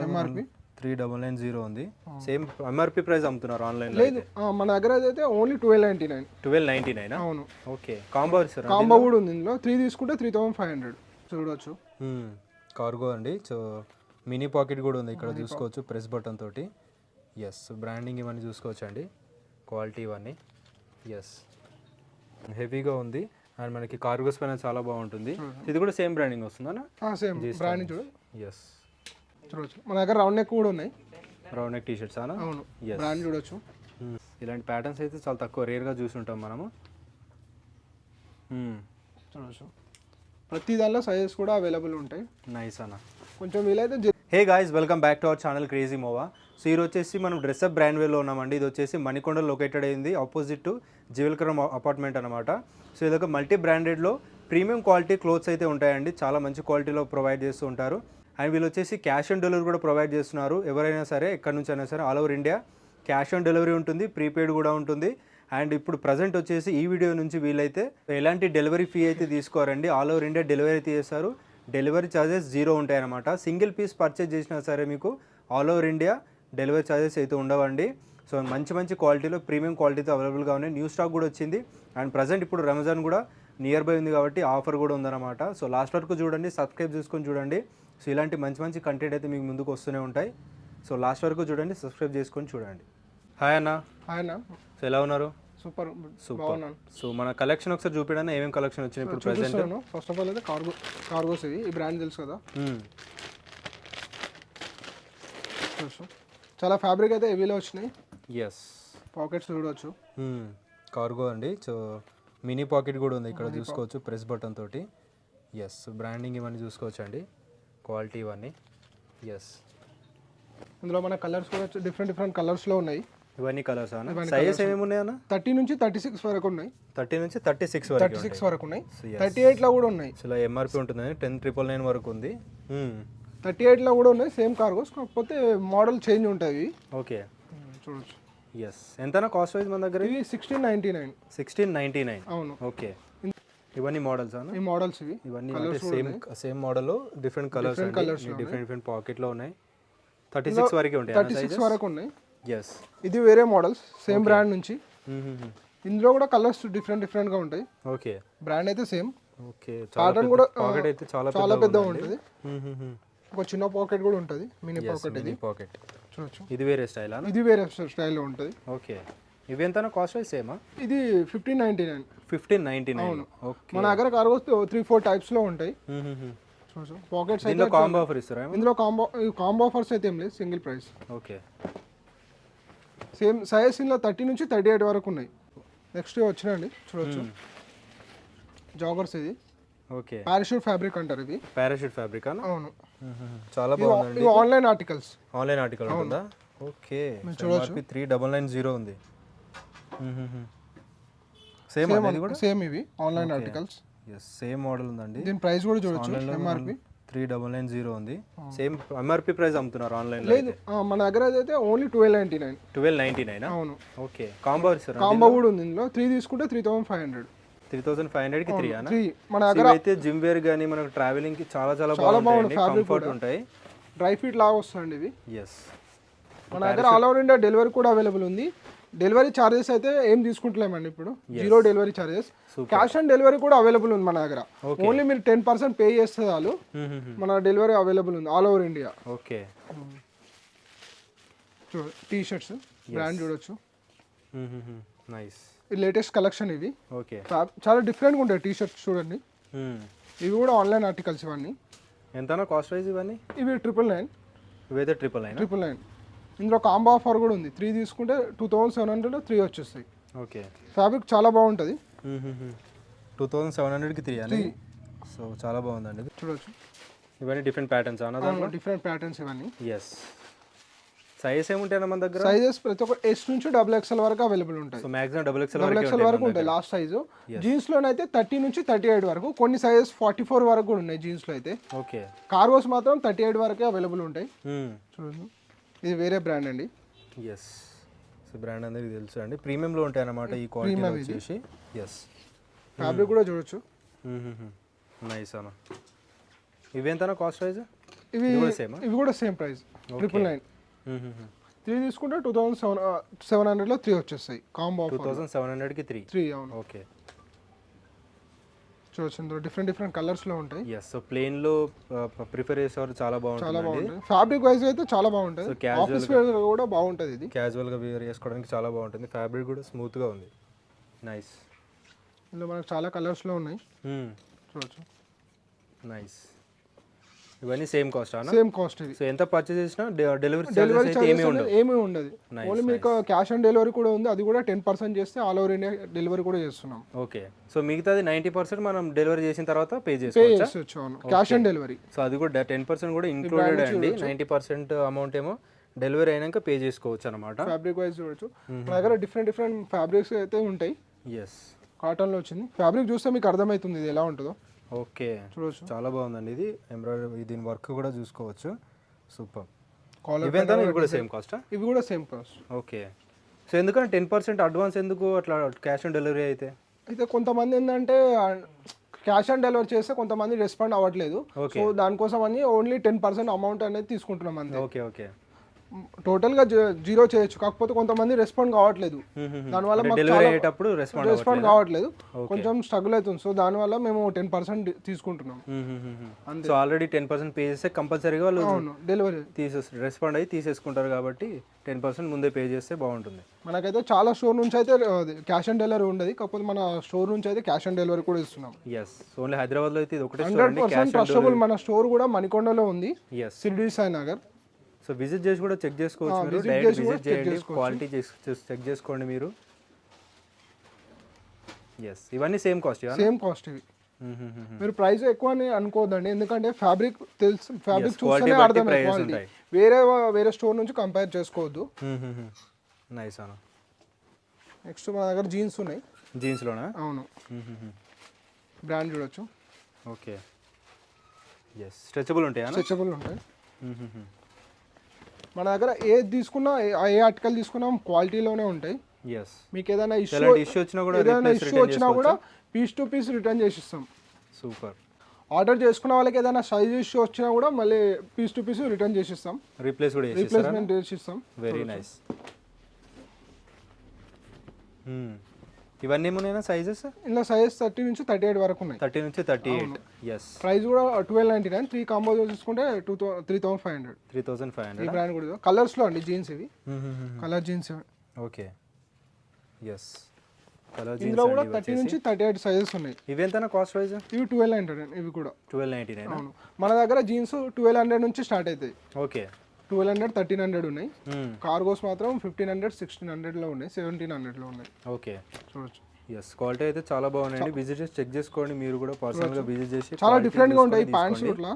MRP 3990 ఉంది. Same MRP price అమ్ముతున్నారు online లేదు, మన దగ్గర అయితే ఓన్లీ 1299. అవును. ఓకే, కాంబో కాంబో కూడా ఉంది ఇందులో. 3 తీసుకుంటే 3500 చూడవచ్చు. కార్గో అండి. సో మినీ పాకెట్ కూడా ఉంది ఇక్కడ చూసుకోవచ్చు, ప్రెస్ బటన్ తోటి. ఎస్, బ్రాండింగ్ ఇవన్నీ చూసుకోవచ్చు అండి, క్వాలిటీ ఇవన్నీ. ఎస్, హెవీగా ఉంది అండ్ మనకి కార్గోస్ పైన చాలా బాగుంటుంది. ఇది కూడా సేమ్ బ్రాండింగ్ వస్తుందా? సేమ్ బ్రాండింగ్ చూడు. ఎస్, చూడవచ్చు. మన దగ్గర రౌండ్ నెక్ కూడా ఉన్నాయి. రౌండ్ నెక్ టీషర్ట్స్ అనా? అవును, బ్రాండ్ చూడొచ్చు. ఇలాంటి ప్యాటర్న్స్ అయితే చాలా తక్కువ, రేర్గా చూసుంటాం మనము. చూడవచ్చు. ప్రతి దానిలో సైజెస్ కూడా అవైలబుల్ ఉంటాయి. నైస్ అన్న. కొంచెం వీలైతే. Hey guys, welcome back to our channel crazy మోవా. So ఇది వచ్చేసి మనం డ్రెస్అప్ బ్రాండ్ వేలో ఉన్నామండి. ఇది వచ్చేసి మణికొండ లొకేటెడ్ అయింది, ఆపోజిట్ టు జివెల్కరం అపార్ట్మెంట్ అనమాట. సో ఇదొక మల్టీ బ్రాండెడ్లో ప్రీమియం క్వాలిటీ క్లోత్స్ అయితే ఉంటాయండి, చాలా మంచి క్వాలిటీలో ప్రొవైడ్ చేస్తూ ఉంటారు. అండ్ వీళ్ళు వచ్చేసి క్యాష్ ఆన్ డెలివరీ కూడా ప్రొవైడ్ చేస్తున్నారు. ఎవరైనా సరే ఎక్కడి నుంచి అయినా సరే all over India cash on delivery ఉంటుంది, ప్రీపెయిడ్ కూడా ఉంటుంది. అండ్ ఇప్పుడు ప్రజెంట్ వచ్చేసి ఈ వీడియో నుంచి వీళ్ళైతే ఎలాంటి డెలివరీ ఫీ అయితే తీసుకోరండి, ఆల్ ఓవర్ ఇండియా డెలివరీ అయితే చేస్తారు. డెలివరీ ఛార్జెస్ 0 ఉంటాయన్నమాట. సింగిల్ పీస్ పర్చేజ్ చేసినా సరే మీకు all over India delivery charges అయితే ఉండవండి. సో మంచి మంచి క్వాలిటీలో ప్రీమియం క్వాలిటీతో అవైలబుల్గా ఉన్నాయి. న్యూ స్టాక్ కూడా వచ్చింది. అండ్ ప్రజెంట్ ఇప్పుడు రంజాన్ కూడా నియర్ బై ఉంది కాబట్టి ఆఫర్ కూడా ఉందన్నమాట. సో లాస్ట్ వరకు చూడండి, సబ్స్క్రైబ్ చేసుకొని చూడండి. సో ఇలాంటి మంచి మంచి కంటెంట్ అయితే మీకు ముందుకు వస్తూనే ఉంటాయి. సో లాస్ట్ వరకు చూడండి, సబ్స్క్రైబ్ చేసుకొని చూడండి. హాయ్ అన్న. హాయ్ అన్న. సో ఎలా ఉన్నారు? సూపర్. సో మన కలెక్షన్ ఒకసారి చూపించండి, ఏమేమి కలెక్షన్ వచ్చినాయి ఇప్పుడు ప్రెజెంట్. ఫస్ట్ ఆఫ్ ఆల్ అయితే కార్గోస్ ఇవి, ఈ బ్రాండ్ తెలుసు కదా. చాలా ఫ్యాబ్రిక్ అయితే హెవీలో వచ్చినాయి. ఎస్, పాకెట్స్ చూడవచ్చు. కార్గో అండి. సో మినీ పాకెట్ కూడా ఉంది ఇక్కడ చూసుకోవచ్చు, ప్రెస్ బటన్ తోటి. ఎస్, బ్రాండింగ్ ఇవన్నీ చూసుకోవచ్చు అండి, క్వాలిటీ ఇవన్నీ. ఎస్, ఇందులో మన కలర్స్ కూడా డిఫరెంట్ కలర్స్లో ఉన్నాయి. ఇవన్నీ కలర్స్ సైజెస్ ఏమేమి ఉన్నాయన్న? 30 నుంచి 36 వరకు ఉన్నాయి. 30 నుంచి 36 వరకు ఉన్నాయి. 38లో కూడా ఉన్నాయి. సో ఇలా ఎంఆర్పి ఉంటుంది, 10,999 వరకు ఉంది. 38లో కూడా ఉన్నాయి సేమ్ కార్గోస్, కాకపోతే మోడల్ చేంజ్ ఉంటుంది. ఓకే, చూడొచ్చు. ఎస్, ఎంతనా కాస్ట్ వైజ్ మన దగ్గర? ఇవి 1699. 1699. అవును. ఓకే, ఇవన్నీ మోడల్స్ అన్న? ఈ మోడల్స్ ఇవన్నీ same model, different colours, different pocket లో ఉన్నాయి. 36 వరకు ఉంటాయి. 36 వరకు ఉన్నాయి. ఎస్, ఇది వేరే మోడల్స్ సేమ్ బ్రాండ్ నుంచి. ఇందులో కూడా కలర్స్ డిఫరెంట్ గా ఉంటాయి. ఓకే, బ్రాండ్ అయితే సేమ్. ఓకే, ప్యాటర్న్ కూడా పాకెట్ అయితే చాలా పెద్దగా ఉంటుంది. ఒక చిన్న పాకెట్ కూడా ఉంటుంది, మినీ పాకెట్. ఇది పాకెట్ చూడొచ్చు. ఇది వేరే స్టైల్. ఇది వేరే స్టైల్లో ఉంటుంది. ఓకే, ఇవి ఎంత కాస్ట్ వైజ్ సేమా? ఇది 1599. 1599. ఓకే, మన దగ్గర కార్గోస్ 3-4 టైప్స్ లో ఉంటాయి. చూడొచ్చు. పాకెట్స్ అయితే కాంబో ఆఫర్ ఇస్తారా? ఇందులో కాంబో ఆఫర్స్ అయితే ఏం లేదు, single price. Okay, same size ఇందులో 30 నుంచి 38 వరకు ఉన్నాయి. నెక్స్ట్ వచ్చినండి, చూడొచ్చు. జాగర్స్ ఇది. ఓకే, పారాషూట్ ఫ్యాబ్రిక్ అంటారు ఇది. పారాషూట్ ఫ్యాబ్రిక్ అన్న? అవును. చాలా బాగుందండి. ఇది ఆన్లైన్ ఆర్టికల్స్. ఆన్లైన్ ఆర్టికల్ ఉందా? ఓకే, చూడొచ్చు. 3990 ఉంది. సేమ్ అది కూడా సేమ్ ఇవి online articles. yes, same model ఉందండి. దీని ప్రైస్ కూడా చూడొచ్చు. ఎంఆర్పి 3990 ఉంది. సేమ్ ఎంఆర్పి ప్రైస్ అమ్ముతున్నారు ఆన్లైన్ లో? లేదు, మన దగ్గర అయితే ఓన్లీ 1299. 1299. అవును. ఓకే, కాంబో కాంబో కూడా ఉంది ఇందులో. 3 తీసుకుంటే 3500. 3500 కి 3 అన్న? మన దగ్గర అయితే జిమ్ వేర్ గానీ మనకు ట్రావెలింగ్ కి చాలా బాగుంటాయి, కంఫర్ట్ ఉంటాయి. డ్రై ఫిట్ లాగా వస్తుంది ఇవి. ఎస్, మన దగ్గర ఆల్ ఓవర్ ఇండియా డెలివరీ కూడా అవైలబుల్ ఉంది. డెలివరీ ఛార్జెస్ అయితే ఏం తీసుకుంటలేమండి ఇప్పుడు, 0 delivery charges. Cash on delivery కూడా అవైలబుల్ ఉంది మన దగ్గర. ఓన్లీ మీరు 10% పే చేస్తే చాలు, మన డెలివరీ అవైలబుల్ ఉంది all over India. Okay, T shirts brand చూడొచ్చు. నైస్, ఈ లేటెస్ట్ కలెక్షన్ ఇవి. ఓకే, చాలా డిఫరెంట్గా ఉంటాయి టీ షర్ట్స్ చూడండి. ఇవి కూడా ఆన్లైన్ ఆర్టికల్స్ ఇవన్నీ. ఎంతనా కాస్ట్ వైజ్ ఇవన్నీ? ఇవి 999. ఇవైతే 999. ఇందులో కాంబో ఆఫర్ కూడా ఉంది. 3 తీసుకుంటే 2700 3 వచ్చేస్తాయి. ఓకే, ఫ్యాబ్రిక్ చాలా బాగుంటుంది. 2700 కి 3 అని. సో చాలా బాగుందండి, చూడొచ్చు. ఇవన్నీ డిఫరెంట్ ప్యాటర్న్స్ అన్న? డిఫరెంట్ ప్యాటర్న్స్ ఇవన్నీ. ఎస్, సైజెస్ ఏముంటాయి మన దగ్గర? సైజెస్ ప్రతి ఒక్క S నుంచి XXL వరకు అవైలబుల్ ఉంటాయి. సో మాక్సిమం XXL వరకు ఉంటాయి లాస్ట్ సైజు. జీన్స్ లోనైతే 30 నుంచి 38 వరకు, కొన్ని సైజెస్ 44 వరకు కూడా ఉన్నాయి జీన్స్ లో అయితే. ఓకే, కార్గోస్ మాత్రం 38 వరకే అవైలబుల్ ఉంటాయి. చూడండి, ఇది వేరే బ్రాండ్ అండి. ఎస్, సో బ్రాండ్ అందరికి తెలుసు అండి, ప్రీమియంలో ఉంటాయి అన్నమాట ఈ క్వాలిటీ వచ్చేసి. ఎస్, ఫ్యాబ్రిక్ కూడా చూడొచ్చు. నైస్ అన్న. ఇవి ఎంతనా కాస్ట్ వైజ్? ఇవి కూడా సేమ్ ఇవి కూడా సేమ్ ప్రైస్ 999. 3 తీసుకుంటే 2700లో 3 వచ్చేస్తాయి కాంబో ఆఫర్. 2700కి 3. అవును. ఓకే, చూడొచ్చు ఇందులో డిఫరెంట్ కలర్స్లో ఉంటాయి. ఎస్. సో ప్లెయిన్లో ప్రిఫర్ చేసేవారు చాలా బాగుంటుంది. ఫ్యాబ్రిక్ వైజ్ అయితే చాలా బాగుంటుంది. ఆఫీస్ వేర్ కూడా బాగుంటుంది. ఇది క్యాజువల్గా వేర్ చేసుకోవడానికి చాలా బాగుంటుంది. ఫ్యాబ్రిక్ కూడా స్మూత్గా ఉంది. నైస్. ఇందులో మనకు చాలా కలర్స్లో ఉన్నాయి. చూడొచ్చు. నైస్. ఇవన్నీ సేమ్ కాస్ట్ అన్న? సేమ్ కాస్ట్ ఇది. సో ఎంత పర్చేస్ చేసినా డెలివరీ చార్జెస్ అయితే ఏమీ ఉండదు. ఓన్లీ మీకు క్యాష్ ఆన్ డెలివరీ కూడా ఉంది. అది కూడా 10% చేస్తే ఆల్ ఓవర్ ఇండియా డెలివరీ కూడా చేస్తున్నాం. ఓకే. సో మిగతాది 90% మనం డెలివరీ చేసిన తర్వాత పే చేసుకోవచ్చు. Cash on delivery. సో అది కూడా 10% కూడా ఇంక్లూడెడ్ అండి. 90% అమౌంట్ ఏమో డెలివరీ అయినాక పే చేసుకోవచ్చు అనమాట. ఫ్యాబ్రిక్ వైజ్ చూడొచ్చు. మన దగ్గర డిఫరెంట్ ఫ్యాబ్రిక్స్ అయితే ఉంటాయి. ఎస్. కాటన్లో వచ్చింది. ఫ్యాబ్రిక్ చూస్తే మీకు అర్థమవుతుంది ఇది ఎలా ఉంటుందో. ఓకే, చూడొచ్చు. చాలా బాగుందండి. ఇది ఎంబ్రాయిడరీ, దీని వర్క్ కూడా చూసుకోవచ్చు. సూపర్. ఇవి కూడా సేమ్ కాస్టా? ఇవి కూడా సేమ్ కాస్ట్. ఓకే. సో ఎందుకంటే 10% అడ్వాన్స్ ఎందుకు అట్లా క్యాష్ ఆన్ డెలివరీ అయితే కొంతమంది ఏంటంటే క్యాష్ ఆన్ డెలివరీ చేస్తే కొంతమంది రెస్పాండ్ అవ్వట్లేదు. సో దానికోసం అని ఓన్లీ 10% అమౌంట్ అనేది తీసుకుంటున్నాం అంతే. Okay okay. టోటల్గా 0 చేయొచ్చు. కాకపోతే కొంతమంది రెస్పాండ్ కావట్లేదు. దానివల్ల రెస్పాండ్ కావట్లేదు, కొంచెం స్ట్రగుల్ అవుతుంది. సో దానివల్ల మేము 10% తీసుకుంటున్నాం. సో ఆల్రెడీ 10% పే చేస్తే కంపల్సరీగా వాళ్ళు డెలివరీ రెస్పాండ్ అయ్యి తీసేసుకుంటారు. కాబట్టి 10% ముందే పే చేస్తే బాగుంటుంది. మనకైతే చాలా స్టోర్ నుంచి అయితే క్యాష్ ఆన్ డెలివరీ ఉండదు. కాకపోతే మన స్టోర్ నుంచి అయితే క్యాష్ ఆన్ డెలివరీ కూడా ఇస్తున్నాం. ఎస్. ఓన్లీ హైదరాబాద్లో అయితే ఇది ఒకటే 100% ట్రస్టబుల్. మన స్టోర్ కూడా మణికొండలో ఉంది, షిర్డీ సాయి నగర్. సో విజిట్ చేసి కూడా చెక్ చేసుకోవచ్చు. మీరు డైరెక్ట్ విజిట్ చేయండి, క్వాలిటీ చెక్ చేసుకోండి మీరు. ఎస్. ఇవన్నీ సేమ్ కాస్ట్. ఇవి మీరు ప్రైస్ ఎక్కువ అని అనుకోవద్దండి. ఎందుకంటే ఫ్యాబ్రిక్ తెలుసు, ఫ్యాబ్రిక్ చూస్తేనే అర్థమవుతుంది క్వాలిటీ. వేరే స్టోర్ నుంచి కంపేర్ చేసుకోవద్దు. నైస్ అన్న. నెక్స్ట్ మన దగ్గర జీన్స్ ఉన్నాయి. జీన్స్లోనా? అవును. బ్రాండ్ చూడొచ్చు. ఓకే. ఎస్. స్ట్రెచబుల్ ఉంటాయా? స్ట్రెచబుల్ ఉంటాయి. మన దగ్గర ఏది తీసుకున్నా, ఏ ఆర్టికల్ తీసుకున్నా క్వాలిటీలోనే ఉంటాయి. మీకు ఏదైనా ఇష్యూ వచ్చినా కూడా పీస్ టు పీస్ రిటర్న్ చేసిస్తాం. సూపర్. ఆర్డర్ చేసుకున్న వాళ్ళకి ఏదైనా సైజ్ ఇష్యూ వచ్చినా కూడా మళ్ళీ పీస్ టు పీస్ రిటర్న్ చేసిస్తాం. రీప్లేస్మెంట్ చేసిస్తాం. Very nice. ఇవన్నీ ఏమైనా సైజెస్? ఇలా సైజెస్ 30 నుంచి 38 వరకు ఉన్నాయి. 30 నుంచి 38. ఎస్. ప్రైస్ కూడా 1299. 3 కాంబో చూసుకుంటే 3500. 3500. ఈ బ్రాండ్ కూడా కలర్స్ లో అండి. జీన్స్ ఇవి colour jeans. Okay. Yes. Colour jeans. ఇందులో కూడా 30 నుంచి 38 సైజెస్ ఉన్నాయి. ఇవి ఎంతనా కాస్ట్ వైజ్? ఇవి 1299. ఇవి కూడా 1299. అవును. మన దగ్గర జీన్స్ 1200 నుంచి స్టార్ట్ అవుతాయి. ఓకే. 1200, 1300 ఉన్నాయి. కార్గోస్ మాత్రం 1500, 1600లో ఉన్నాయి, 1700లో ఉన్నాయి. ఓకే. చూడొచ్చు. ఎస్. క్వాలిటీ అయితే చాలా బాగున్నాయండి. విజిట్ చేసి చెక్ చేసుకోండి. మీరు కూడా పర్సనల్గా విజిట్ చేసి. చాలా డిఫరెంట్గా ఉంటాయి ప్యాంట్స్ ఇట్లా.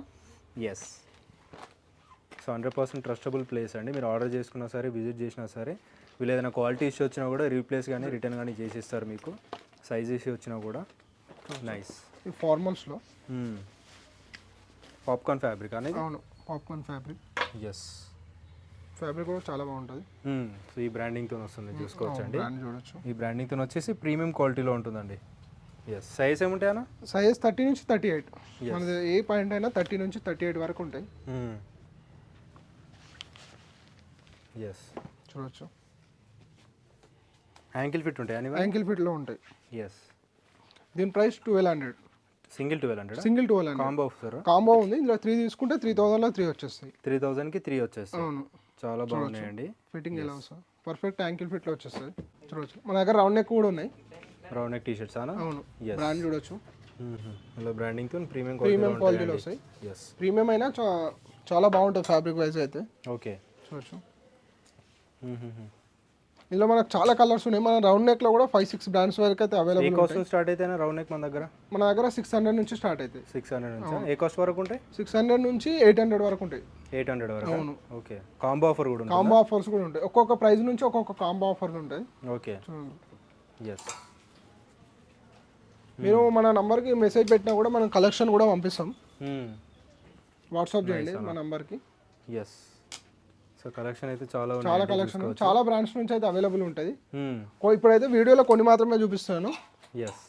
ఎస్. సో 100% ట్రస్టబుల్ ప్లేస్ అండి. మీరు ఆర్డర్ చేసుకున్నా సరే, విజిట్ చేసినా సరే, వీళ్ళు ఏదైనా క్వాలిటీ ఇష్యూ వచ్చినా కూడా రీప్లేస్ కానీ రిటర్న్ కానీ చేసిస్తారు మీకు. సైజ్ ఇష్యూ వచ్చినా కూడా. నైస్. ఈ ఫార్మల్స్లో పాప్కార్న్ ఫ్యాబ్రిక్ అనేది. అవును, పాప్కార్న్ ఫ్యాబ్రిక్. ఎస్. ఫ్యాబ్రిక్ కూడా చాలా బాగుంటుంది. సో ఈ బ్రాండింగ్తో వస్తుంది, చూసుకోవచ్చు అండి. చూడొచ్చు. ఈ బ్రాండింగ్తో వచ్చేసి ప్రీమియం క్వాలిటీలో ఉంటుందండి. ఎస్. సైజ్ ఏముంటాయన్నా? సైజ్ 30 నుంచి 38. మనది ఏ పాయింట్ అయినా 30 నుంచి 38 వరకు ఉంటాయి. ఎస్. చూడొచ్చు. యాంకిల్ ఫిట్ ఉంటాయి. యాంకిల్ ఫిట్లో ఉంటాయి. ఎస్. దీని price 1200. Single 1200. Single 1200. Combo offer. Combo ఉంది. ఇందులో 3 తీసుకుంటే 3000లో 3 వచ్చేస్తాయి. 3000కి 3 వచ్చేస్తాయి. అవును. చాలా బాగున్నాయండి. ఫిట్టింగ్ ఎలా వస్తుంది? పర్ఫెక్ట్ యాంకిల్ ఫిట్లో వచ్చేస్తుంది. చూడొచ్చు. మన దగ్గర రౌండ్ నెక్ కూడా ఉన్నాయి. రౌండ్ నెక్ టీ-షర్ట్స్ అన్న? అవును. బ్రాండ్ చూడొచ్చు. ఇలా బ్రాండింగ్తో ప్రీమియం క్వాలిటీలో వస్తాయి. ఎస్. ప్రీమియం అయినా చాలా బాగుంటుంది ఫ్యాబ్రిక్ వైజ్ అయితే. ఓకే. చూడొచ్చు. ఇందులో మనకు చాలా కలర్స్ ఉన్నాయి. మన రౌండ్ నెక్ లో కూడా 5-6 బ్రాండ్స్ వరకు అయితే అవైలబుల్ ఉంటాయి. ఏ కాస్ట్ స్టార్ట్ అయితే రౌండ్ నెక్ మన దగ్గర 600 నుంచి స్టార్ట్ అవుతాయి. 600 నుంచి ఏ కాస్ట్ వరకు ఉంటాయి? 600 నుంచి 800 వరకు ఉంటాయి. 800 వరకు. అవును. ఓకే. కాంబో ఆఫర్ కూడా ఉంటుంది. కాంబో ఆఫర్స్ కూడా ఉంటాయి. ఒక్కొక్క ప్రైస్ నుంచి ఒక్కొక్క కాంబో ఆఫర్లు ఉంటాయి. ఓకే. ఎస్. మీరు మన నంబర్కి మెసేజ్ పెట్టినా కూడా మనం కలెక్షన్ కూడా పంపిస్తాం. వాట్సాప్ చేయండి మా నంబర్కి. ఎస్. సో కలెక్షన్ అయితే చాలా కలెక్షన్ చాలా బ్రాండ్స్ నుంచి అయితే అవైలబుల్ ఉంటుంది. ఇప్పుడైతే వీడియోలో కొన్ని మాత్రమే చూపిస్తున్నాను. ఎస్.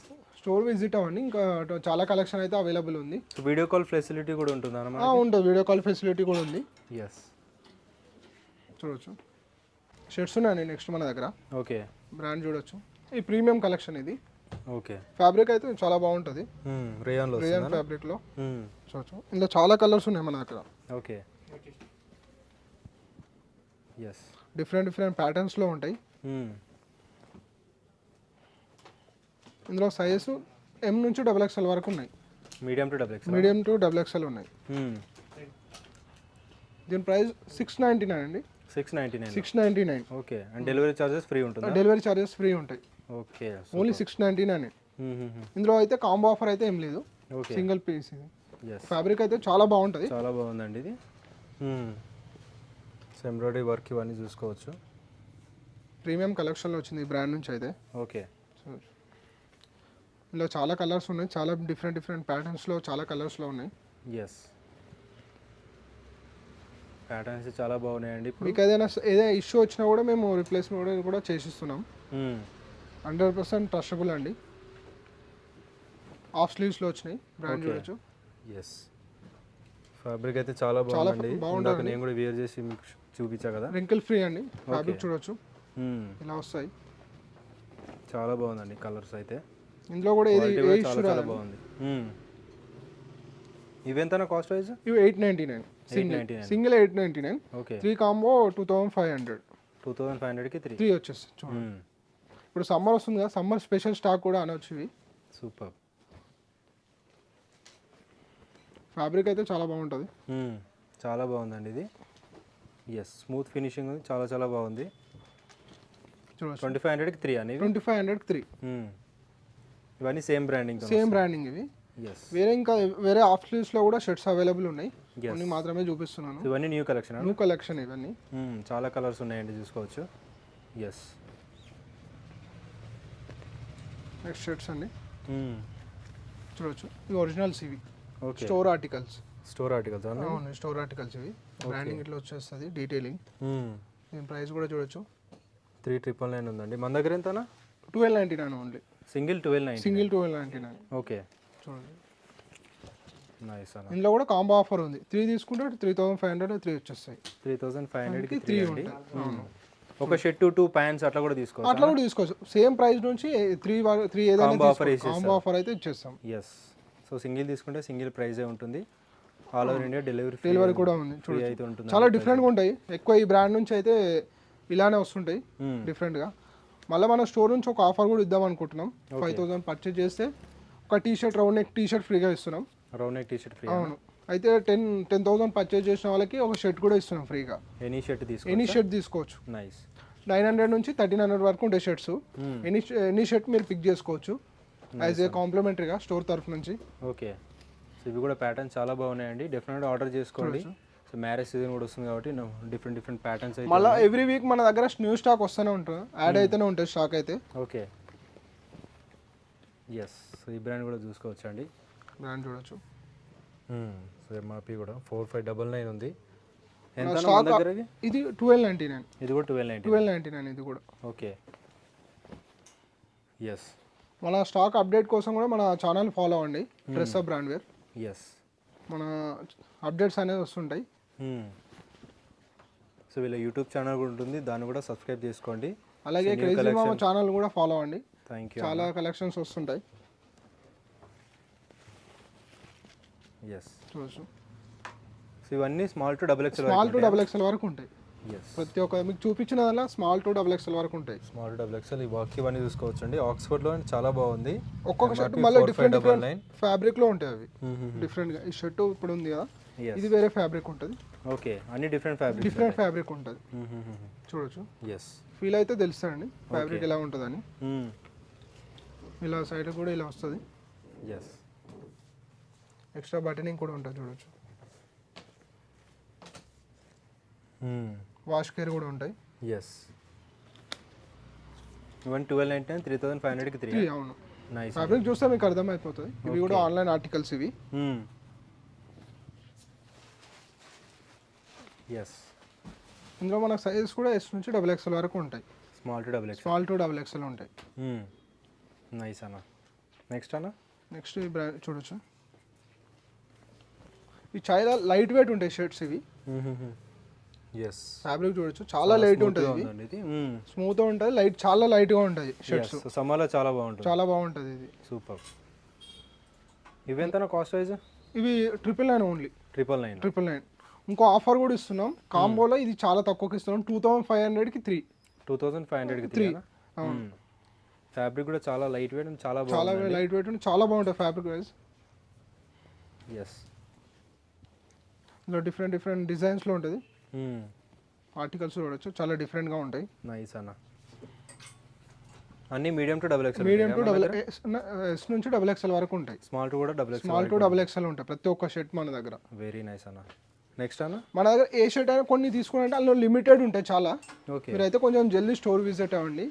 స్టోర్ విజిట్ అవ్వండి, ఇంకా చాలా కలెక్షన్ అయితే అవైలబుల్ ఉంది. సో వీడియో కాల్ ఫెసిలిటీ కూడా ఉంటుందా అన్నమాట? ఉంటుంది, వీడియో కాల్ ఫెసిలిటీ కూడా ఉంది. ఎస్, చూడొచ్చు షర్ట్స్ ఉన్నాయండి నెక్స్ట్ మన దగ్గర. ఓకే, బ్రాండ్ చూడొచ్చు, ఈ ప్రీమియం కలెక్షన్ ఇది. ఓకే, ఫ్యాబ్రిక్ అయితే చాలా బాగుంటుంది, రేయాన్లో రేయన్ ఫ్యాబ్రిక్లో. చూడొచ్చు ఇందులో చాలా కలర్స్ ఉన్నాయి మన దగ్గర. ఓకే, ఎస్, డిఫరెంట్ డిఫరెంట్ ప్యాటర్న్స్లో ఉంటాయి. ఇందులో సైజెస్ ఎం నుంచి XXL వరకు ఉన్నాయి. Medium to double X. Medium to XXL ఉన్నాయి. దీని ప్రైస్ 699 అండి. 699. 699. Okay, and delivery charges free ఉంటుంది. డెలివరీ చార్జెస్ ఫ్రీ ఉంటాయి. Okay, only 699. ఇందులో అయితే కాంబో ఆఫర్ అయితే ఏం లేదు, ఓకే, సింగిల్ పీస్ ఇది. ఎస్, ఫ్యాబ్రిక్ అయితే చాలా బాగుంటుంది. చాలా బాగుందండి ఇది. సో ఎంబ్రాయిడరీ వర్క్ ఇవన్నీ చూసుకోవచ్చు. ప్రీమియం కలెక్షన్లో వచ్చింది ఈ బ్రాండ్ నుంచి అయితే. ఓకే, ఇందులో చాలా కలర్స్ ఉన్నాయి, చాలా డిఫరెంట్ డిఫరెంట్ ప్యాటర్న్స్లో చాలా కలర్స్లో ఉన్నాయి. ఎస్, ప్యాటర్న్స్ చాలా బాగున్నాయండి. మీకు ఏదైనా ఇష్యూ వచ్చినా కూడా మేము రిప్లేస్మెంట్ కూడా చేసిస్తున్నాం. 100% ట్రస్టబుల్ అండి. హాఫ్ స్లీవ్స్లో వచ్చినాయి, బ్రాండ్ చూడొచ్చు. ఎస్, ఫ్యాబ్రిక్ అయితే చాలా బాగుందండి. బాగుంటుంది. నేను కూడా వేర్ చేసి మీకు చూపించా కదా. రింకిల్ ఫ్రీ అండి, ఫ్యాబ్రిక్ చూడొచ్చు ఇలా వస్తాయి. చాలా బాగుందండి కలర్స్ అయితే. ఇందులో కూడా ఏది ఏ ఇష్యూ చాలా రాదు. బాగుంది. ఇవెంతనా కాస్ట్ వైజ్? ఇవి 899 సింగిల్ 899. Okay, 3 combo 2500. 2500కి 3 వచ్చేసి చూడండి. ఇప్పుడు సమ్మర్ వస్తుంది కదా, సమ్మర్ స్పెషల్ స్టాక్ కూడా అనొచ్చు ఇవి. సూపర్. ఫ్యాబ్రిక్ అయితే చాలా బాగుంటుంది. చాలా బాగుందండి ఇది. ఎస్, స్మూత్ ఫినిషింగ్ ఉంది, చాలా చాలా బాగుంది. చూడొచ్చు 2500కి 3 అని. 2500కి 3. ఇవన్నీ సేమ్ బ్రాండింగ్. సేమ్ బ్రాండింగ్ ఇవి. ఎస్, వేరే హాఫ్ స్లీవ్స్లో కూడా షర్ట్స్ అవైలబుల్ ఉన్నాయి, కొన్ని మాత్రమే చూపిస్తున్నాను. ఇవన్నీ న్యూ కలెక్షన్. న్యూ కలెక్షన్ ఇవన్నీ. చాలా కలర్స్ ఉన్నాయండి, చూసుకోవచ్చు. ఎస్, నెక్స్ట్ షర్ట్స్ అండి చూడొచ్చు, ఇవి ఒరిజినల్స్ ఇవి. Okay, store articles. Store articles. అవును, స్టోర్ ఆర్టికల్స్ ఇవి. బ్రాండింగ్ ఇట్లా వచ్చేస్తుంది, డీటెయిలింగ్. దీని ప్రైస్ కూడా చూడొచ్చు, 3999 ఉందండి. మన దగ్గర ఎంతనా? 1299 ఓన్లీ. సింగిల్ 1299. సింగిల్ 1299. ఓకే, చూడండి నైస్ అన్న. ఇందులో కూడా కాంబో ఆఫర్ ఉంది. 3 తీసుకుంటే 3500 3 వచ్చేస్తాయి. 3500కి 3 3 ఉంటాయి. అవును, ఒక షర్ట్ 2 ప్యాంట్స్ అట్లా కూడా తీసుకోవచ్చు. అట్లా కూడా తీసుకోవచ్చు. సేమ్ ప్రైస్ నుంచి 3 ఏదైనా కాంబో ఆఫర్ అయితే ఇచ్చేస్తాం. ఎస్, సో సింగిల్ తీసుకుంటే సింగిల్ ప్రైజే ఉంటుంది. ఆల్ ఓవర్ ఇండియా డెలివరీ కూడా ఉంది. ఫ్రీ అయితే ఉంటుంది. చాలా డిఫరెంట్గా ఉంటాయి. ఎక్కువ ఈ బ్రాండ్ నుంచి అయితే ఇలానే వస్తుంటాయి డిఫరెంట్గా. మళ్ళీ మన స్టోర్ నుంచి ఒక ఆఫర్ కూడా ఇద్దాం అనుకుంటున్నాం. 5000 పర్చేజ్ చేస్తే ఒక టీషర్ట్, రౌండ్ నెక్ టీషర్ట్ ఫ్రీగా ఇస్తున్నాం. Round neck T-shirt free. అవును, అయితే 10,000 పర్చేజ్ చేసిన వాళ్ళకి ఒక షర్ట్ కూడా ఇస్తున్నాం ఫ్రీగా. ఎనీ షర్ట్ ఎనీ షర్ట్ తీసుకోవచ్చు. నైస్. 900 నుంచి 1300 వరకు ఉండే షర్ట్స్. ఎనీ షర్ట్ మీరు పిక్ చేసుకోవచ్చు యాజ్ ఏ కాంప్లిమెంటరీగా స్టోర్ తరఫు నుంచి. ఓకే, సో ఇవి కూడా ప్యాటర్న్స్ చాలా బాగున్నాయండి, డెఫినెట్గా ఆర్డర్ చేసుకోండి. సో మ్యారేజ్ సీజన్ కూడా వస్తుంది కాబట్టి డిఫరెంట్ ప్యాటర్న్స్ అయితే. మళ్ళీ ఎవ్రీ వీక్ మన దగ్గర న్యూ స్టాక్ వస్తూనే ఉంటుంది, యాడ్ అయితేనే ఉంటుంది స్టాక్ అయితే. ఓకే, ఎస్, సో ఈ బ్రాండ్ కూడా చూసుకోవచ్చు అండి. బ్రాండ్ చూడొచ్చు. సో ఎంఆర్పి కూడా 4599 ఉంది. ఎంత స్టాక్ దగ్గర ఇది? ఇది 1299. ఇది కూడా 1299. 1299 ఇది కూడా. ఓకే, ఎస్, మన స్టాక్ అప్డేట్ కోసం కూడా మన ఛానల్ ఫాలో అవ్వండి, dress up brand wear. Yes, మన అప్డేట్స్ అనేది వస్తుంటాయి. సో వీళ్ళ యూట్యూబ్ ఛానల్ కూడా ఉంటుంది, దాన్ని కూడా సబ్స్క్రైబ్ చేసుకోండి. అలాగే క్రేజీ మామ ఛానల్ కూడా ఫాలో అవ్వండి, థ్యాంక్ యూ. చాలా కలెక్షన్స్ వస్తుంటాయి. ఎస్, చూడొచ్చు. సో ఇవన్నీ small to XXL. Small to XXL వరకు ఉంటాయి. ఎస్, ప్రతి ఒక్క మీకు చూపించిన దానిలో స్మాల్ టు XXL వరకు ఉంటాయి. స్మాల్ టు XXL ఈ వర్క్ ఇవన్నీ చూసుకోవచ్చు అండి. ఆక్స్ఫర్డ్లో చాలా బాగుంది. ఒక్కొక్క షర్ట్ మళ్ళీ డిఫరెంట్ ఫ్యాబ్రిక్లో ఉంటాయి అవి డిఫరెంట్గా. ఈ షర్ట్ ఇప్పుడు ఉంది కదా, ఇది వేరే ఫ్యాబ్రిక్ ఉంటుంది. ఓకే, అన్ని డిఫరెంట్ ఫ్యాబ్రిక్ ఉంటుంది. చూడొచ్చు, ఎస్, ఫీల్ అయితే తెలుస్తాయండి ఫ్యాబ్రిక్ ఎలా ఉంటుందని. ఇలా సైడ్ కూడా ఇలా వస్తుంది. ఎస్, ఎక్స్ట్రా బటనింగ్ కూడా ఉంటుంది చూడొచ్చు. వాష్ కేర్ కూడా ఉంటాయి. ఎస్, ఇవన్నీ 1299, 3500కి 3. అవును, నైస్. ఫ్యాబ్రిక్ చూస్తే మీకు అర్థమైపోతుంది. ఇవి కూడా ఆన్లైన్ ఆర్టికల్స్ ఇవి. ఎస్, ఇందులో మనకు సైజెస్ కూడా S నుంచి XXL వరకు ఉంటాయి. స్మాల్ టు XXL ఉంటాయి. నైస్ అన్న. నెక్స్ట్ అన్న నెక్స్ట్ ఈ బ్రాండ్ చూడొచ్చు. ఇవి చాలా లైట్ వెయిట్ ఉంటాయి షర్ట్స్ ఇవి. ఎస్ ఫ్యాబ్రిక్ చూడొచ్చు చాలా లైట్ ఉంటుంది ఇవి. ఇది స్మూత్ ఉంటుంది, లైట్ చాలా లైట్గా ఉంటుంది షర్ట్స్. సమ్మర్లో చాలా బాగుంటుంది. చాలా బాగుంటుంది ఇది. సూపర్. ఇవి ఎంత కాస్ట్ వైజ్? ఇవి 999 ఓన్లీ. 999. 999. ఇంకో ఆఫర్ కూడా ఇస్తున్నాం కాంబోలో, ఇది చాలా తక్కువకి ఇస్తున్నాం. 2500కి 3. 2500కి 3. ఫ్యాబ్రిక్ కూడా చాలా లైట్ వెయిట్, చాలా లైట్ వెయిట్ ఉంది, చాలా బాగుంటుంది ఫ్యాబ్రిక్ వైజ్. ఎస్. ఇందులో డిఫరెంట్ డిజైన్స్లో ఉంటుంది. ఆర్టికల్స్ చూడొచ్చు, చాలా డిఫరెంట్గా ఉంటాయి. నైస్ అన్న. అన్ని medium to double XL. Medium to double S నుంచి డబుల్ ఎక్స్ఎల్ వరకు ఉంటాయి. స్మాల్ టు కూడా డబుల్ ఎక్స్ఎల్ ఉంటాయి ప్రతి ఒక్క షర్ట్ మన దగ్గర. వెరీ నైస్ అన్న. నెక్స్ట్ అన్న మన దగ్గర ఏ షర్ట్ అయినా కొన్ని తీసుకున్నారంటే అందులో లిమిటెడ్ ఉంటాయి చాలా. ఓకే. మీరైతే కొంచెం జల్దీ స్టోర్ విజిట్ అవ్వండి.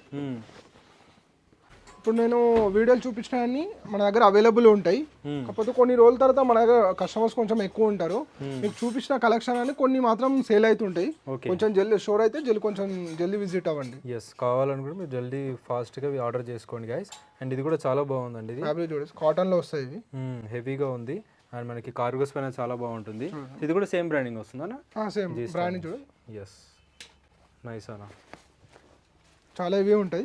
ఇప్పుడు నేను వీడియోలు చూపించిన అన్ని మన దగ్గర అవైలబుల్ ఉంటాయి. కాకపోతే కొన్ని రోజుల తర్వాత మన దగ్గర కస్టమర్స్ కొంచెం ఎక్కువ ఉంటారు. మీకు చూపించిన కలెక్షన్ అని కొన్ని మాత్రం సేల్ అవుతుంటాయి. కొంచెం జల్దీ స్టోర్ అయితే కొంచెం జల్దీ విజిట్ అవ్వండి. ఎస్, కావాలనుకుంటే మీరు జల్దీ ఫాస్ట్గా ఆర్డర్ చేసుకోండి గైస్. అండ్ ఇది కూడా చాలా బాగుందండి. ఇది ఫ్యాబ్రిక్ చూడండి, కాటన్లో వస్తాయి ఇవి. హెవీగా ఉంది అండ్ మనకి కార్గోస్ పైన చాలా బాగుంటుంది. ఇది కూడా సేమ్ బ్రాండింగ్ వస్తుందా? సేమ్ బ్రాండింగ్ చూడండి. ఎస్, నైస్ అన్న. చాలా ఇవి ఉంటాయి.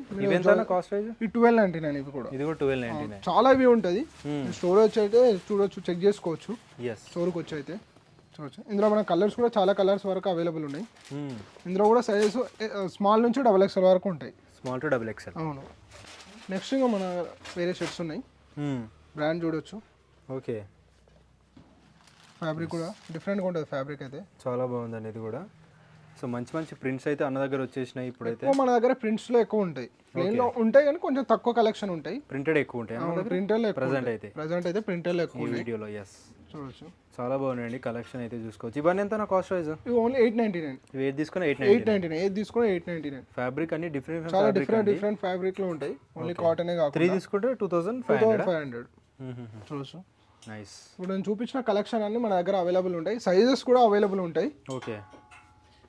కాస్ట్ ప్రైస్ ఈ 1299. ఇవి కూడా, ఇది కూడా 1299. చాలా ఇవి ఉంటుంది. స్టోర్ వచ్చి అయితే చూడొచ్చు, చెక్ చేసుకోవచ్చు. ఎస్, స్టోర్కి వచ్చి అయితే చూడొచ్చు. ఇందులో మన కలర్స్ కూడా చాలా కలర్స్ వరకు అవైలబుల్ ఉన్నాయి. ఇందులో కూడా సైజెస్ స్మాల్ నుంచి డబుల్ ఎక్స్ఎల్ వరకు ఉంటాయి. Small to double XL. అవును. నెక్స్ట్ ఇంకా మన వేరే షర్ట్స్ ఉన్నాయి. బ్రాండ్ చూడొచ్చు. ఓకే. ఫ్యాబ్రిక్ కూడా డిఫరెంట్గా ఉంటుంది. ఫ్యాబ్రిక్ అయితే చాలా బాగుందండి ఇది కూడా. సో మంచి ప్రింట్స్ అయితే అన్న దగ్గర వచ్చేసినాయి. ఇప్పుడైతే మన దగ్గర ప్రింట్స్లో ఎక్కువ ఉంటాయి. ప్లెయిన్లో ఉంటాయి కానీ కొంచెం తక్కువ కలెక్షన్ ఉంటాయి. ప్రింటెడ్ ఎక్కువ ఉంటాయి. ప్రింటెడ్లో ప్రెజెంట్ అయితే ప్రింటెడ్లో ఎక్కువ వీడియోలో. ఎస్, చూడొచ్చు. చాలా బాగున్నాయండి. కలెక్షన్ అయితే చూసుకోవచ్చు. ఇవన్నీ ఎంత కాస్ట్ వైజ్? ఇవి ఓన్లీ 899. ఇవి ఏది తీసుకున్నా 899. ఏది తీసుకున్నా 899. ఫ్యాబ్రిక్ అన్ని చాలా డిఫరెంట్ ఫ్యాబ్రిక్లో ఉంటాయి. ఓన్లీ కాటనే కాకుండా 3 తీసుకుంటే 2500. చూడొచ్చు. నైస్. ఇప్పుడు నేను చూపించిన కలెక్షన్ అన్ని మన దగ్గర అవైలబుల్ ఉంటాయి. సైజెస్ కూడా అవైలబుల్ ఉంటాయి. Okay.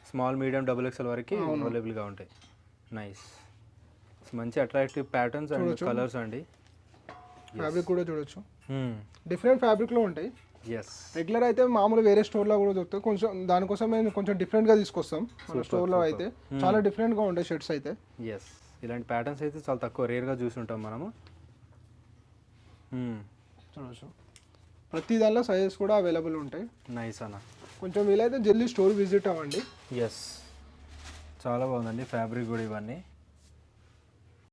Small, medium, double XL వరకు అవైలబుల్గా ఉంటాయి. నైస్. మంచి అట్రాక్టివ్ ప్యాటర్న్స్ అండ్ కలర్స్ అండి. ఫ్యాబ్రిక్ కూడా చూడొచ్చు. డిఫరెంట్ ఫ్యాబ్రిక్లో ఉంటాయి. ఎస్. రెగ్యులర్ అయితే మామూలు వేరే స్టోర్లో కూడా దొరుకుతాయి. కొంచెం దానికోసం మేము కొంచెం డిఫరెంట్గా తీసుకొస్తాం. మన స్టోర్లో అయితే చాలా డిఫరెంట్గా ఉంటాయి షర్ట్స్ అయితే. ఎస్, ఇలాంటి ప్యాటర్న్స్ అయితే చాలా తక్కువ, రేర్గా చూసుంటాం మనము. చూడొచ్చు. ప్రతి దానిలో సైజెస్ కూడా అవైలబుల్ ఉంటాయి. నైస్ అన్న. కొంచెం వీలైతే జల్దీ స్టోర్ విజిట్ అవ్వండి. ఎస్, చాలా బాగుందండి ఫ్యాబ్రిక్ కూడా ఇవన్నీ.